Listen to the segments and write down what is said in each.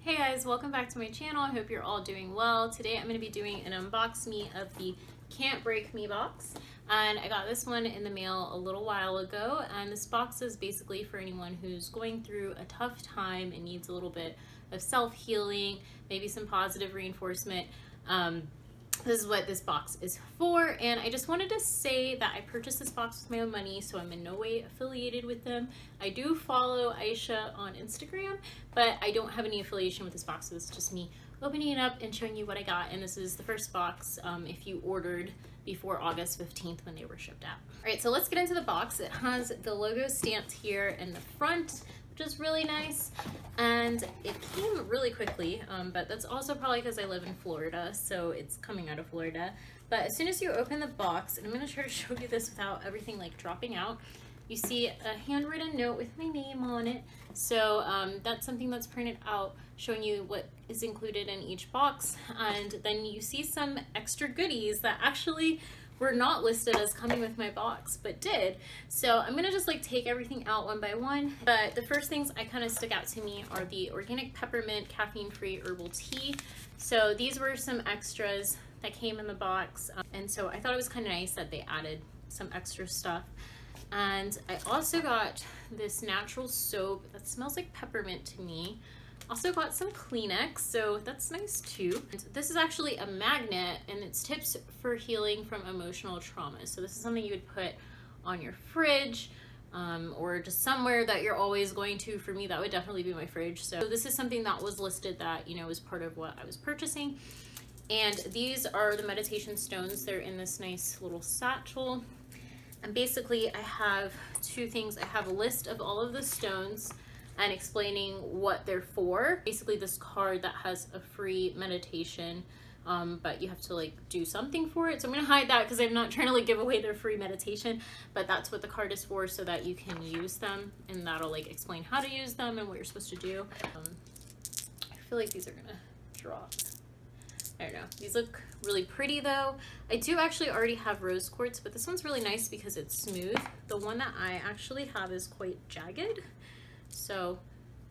Hey guys, welcome back to my channel. I hope you're all doing well. Today I'm going to be doing an unbox me of the Can't Break Me box, and I got this one in the mail a little while ago, and this box is basically for anyone who's going through a tough time and needs a little bit of self-healing, maybe some positive reinforcement. This is what this box is for, and I just wanted to say that I purchased this box with my own money, so I'm in no way affiliated with them. I do follow Aisha on Instagram, but I don't have any affiliation with this box, so it's just me opening it up and showing you what I got. And this is the first box if you ordered before August 15th when they were shipped out. All right, so let's get into the box. It has the logo stamped here in the front, which is really nice, and it came really quickly, but that's also probably because I live in Florida, so it's coming out of Florida. But as soon as you open the box, and I'm going to try to show you this without everything like dropping out, you see a handwritten note with my name on it. So that's something that's printed out showing you what is included in each box, and then you see some extra goodies that actually were not listed as coming with my box, but did. So I'm gonna just like take everything out one by one. But the first things I kind of stuck out to me are the organic peppermint caffeine-free herbal tea. So these were some extras that came in the box. And so I thought it was kind of nice that they added some extra stuff. And I also got this natural soap that smells like peppermint to me. Also got some Kleenex, so that's nice too. And this is actually a magnet, and it's tips for healing from emotional trauma. So this is something you would put on your fridge or just somewhere that you're always going to. For me, that would definitely be my fridge. So this is something that was listed that, you know, was part of what I was purchasing. And these are the meditation stones. They're in this nice little satchel. And basically I have two things. I have a list of all of the stones and explaining what they're for. Basically this card that has a free meditation, but you have to like do something for it. So I'm gonna hide that because I'm not trying to like give away their free meditation, but that's what the card is for, so that you can use them, and that'll like explain how to use them and what you're supposed to do. I feel like these are gonna drop. I don't know. These look really pretty though. I do actually already have rose quartz, but this one's really nice because it's smooth. The one that I actually have is quite jagged. So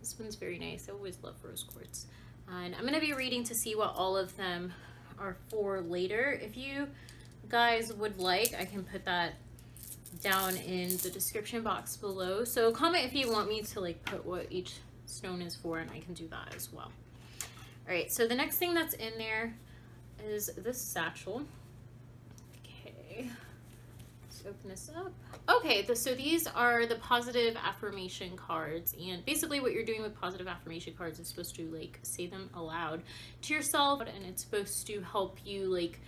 this one's very nice. I always love rose quartz. And I'm gonna be reading to see what all of them are for later. If you guys would like, I can put that down in the description box below. So comment if you want me to like put what each stone is for, and I can do that as well. All right, so the next thing that's in there is this satchel. Okay, let's open this up. Okay, so these are the positive affirmation cards, and basically what you're doing with positive affirmation cards is supposed to like say them aloud to yourself, and it's supposed to help you like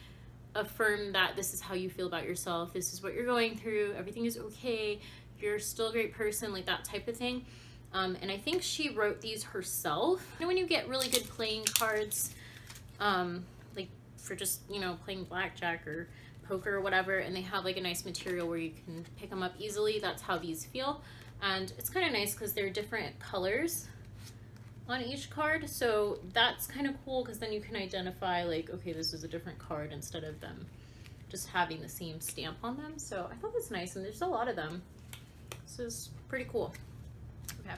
affirm that this is how you feel about yourself, this is what you're going through, everything is okay, you're still a great person, like that type of thing. And I think she wrote these herself. You know, when you get really good playing cards, like for just, you know, playing blackjack or poker or whatever, and they have like a nice material where you can pick them up easily, that's how these feel. And it's kind of nice because they're different colors on each card, so that's kind of cool because then you can identify like, okay, this is a different card instead of them just having the same stamp on them. So I thought that's nice, and there's a lot of them. This is pretty cool. Okay,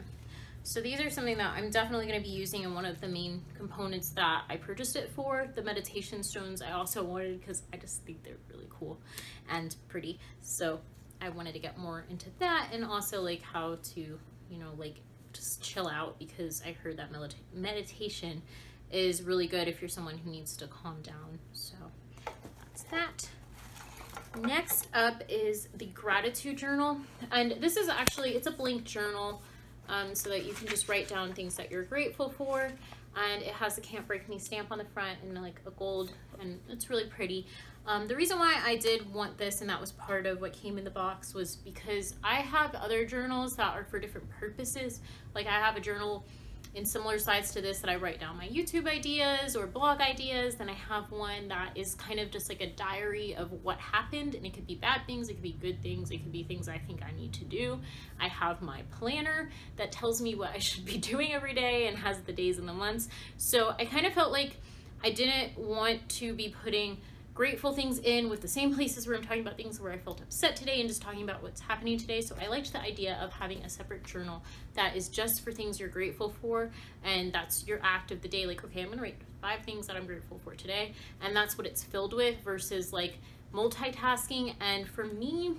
so these are something that I'm definitely going to be using in one of the main components that I purchased it for. The meditation stones I also wanted because I just think they're really cool and pretty, so I wanted to get more into that, and also like how to, you know, like just chill out, because I heard that meditation is really good if you're someone who needs to calm down. So that's that. Next up is the gratitude journal, and this is actually, it's a blank journal, so that you can just write down things that you're grateful for, and it has the Can't Break Me stamp on the front and like a gold, and it's really pretty. The reason why I did want this, and that was part of what came in the box, was because I have other journals that are for different purposes. Like I have a journal in similar size to this that I write down my YouTube ideas or blog ideas. Then I have one that is kind of just like a diary of what happened, and it could be bad things, it could be good things, it could be things I think I need to do. I have my planner that tells me what I should be doing every day and has the days and the months. So I kind of felt like I didn't want to be putting grateful things in with the same places where I'm talking about things where I felt upset today and just talking about what's happening today. So I liked the idea of having a separate journal that is just for things you're grateful for, and that's your act of the day. Like, okay, I'm gonna write 5 things that I'm grateful for today, and that's what it's filled with, versus like multitasking. And for me,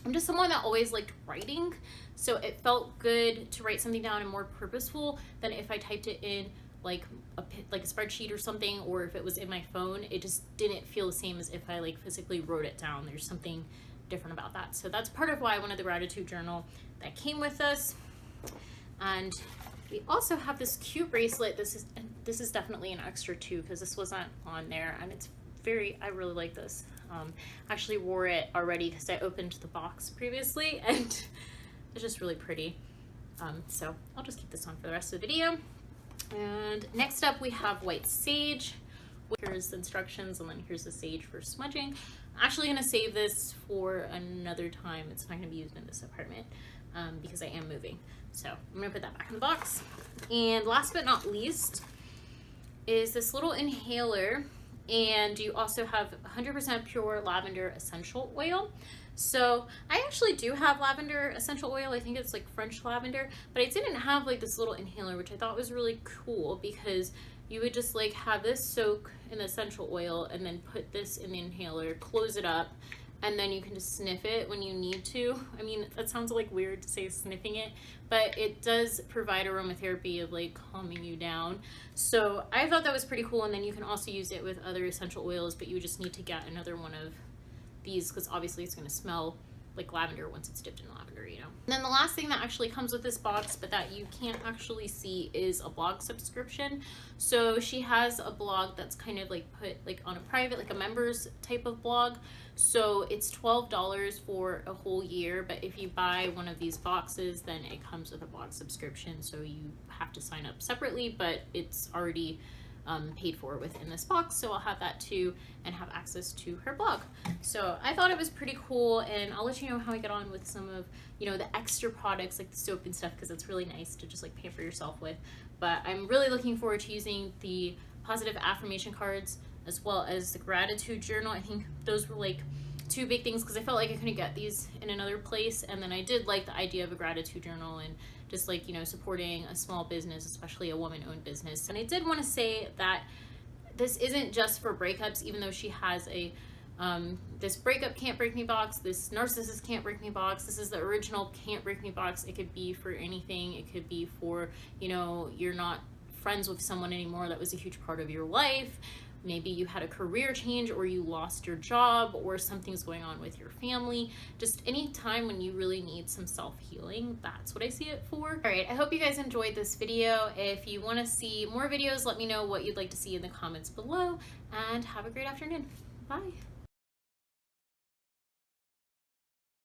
I'm just someone that always liked writing, so it felt good to write something down and more purposeful than if I typed it in like a spreadsheet or something, or if it was in my phone. It just didn't feel the same as if I like physically wrote it down. There's something different about that. So that's part of why I wanted the gratitude journal that came with us. And we also have this cute bracelet. This is definitely an extra too, because this wasn't on there, and it's I really like this. I actually wore it already because I opened the box previously, and it's just really pretty. So I'll just keep this on for the rest of the video. And next up we have white sage. Here's the instructions, and then here's the sage for smudging. I'm actually going to save this for another time. It's not going to be used in this apartment because I am moving. So I'm going to put that back in the box. And last but not least is this little inhaler. And you also have 100% pure lavender essential oil. So I actually do have lavender essential oil. I think it's like French lavender, but I didn't have like this little inhaler, which I thought was really cool, because you would just like have this soak in the essential oil and then put this in the inhaler, close it up, and then you can just sniff it when you need to. I mean, that sounds like weird to say sniffing it, but it does provide aromatherapy of like calming you down. So I thought that was pretty cool. And then you can also use it with other essential oils, but you just need to get another one of these because obviously it's going to smell like lavender once it's dipped in lavender, you know. And then the last thing that actually comes with this box, but that you can't actually see, is a blog subscription. So she has a blog that's kind of like put like on a private, like a members type of blog. So it's $12 for a whole year, but if you buy one of these boxes, then it comes with a blog subscription. So you have to sign up separately, but it's already paid for within this box. So I'll have that too and have access to her blog. So I thought it was pretty cool, and I'll let you know how I get on with some of, you know, the extra products like the soap and stuff, because it's really nice to just like pamper yourself with. But I'm really looking forward to using the positive affirmation cards as well as the gratitude journal. I think those were like 2 big things because I felt like I couldn't get these in another place. And then I did like the idea of a gratitude journal and just like, you know, supporting a small business, especially a woman-owned business. And I did want to say that this isn't just for breakups, even though she has a this breakup can't break me box, this narcissist can't break me box. This is the original can't break me box. It could be for anything. It could be for, you know, you're not friends with someone anymore that was a huge part of your life. Maybe you had a career change, or you lost your job, or something's going on with your family. Just any time when you really need some self-healing, that's what I see it for. All right, I hope you guys enjoyed this video. If you want to see more videos, let me know what you'd like to see in the comments below, and have a great afternoon. Bye.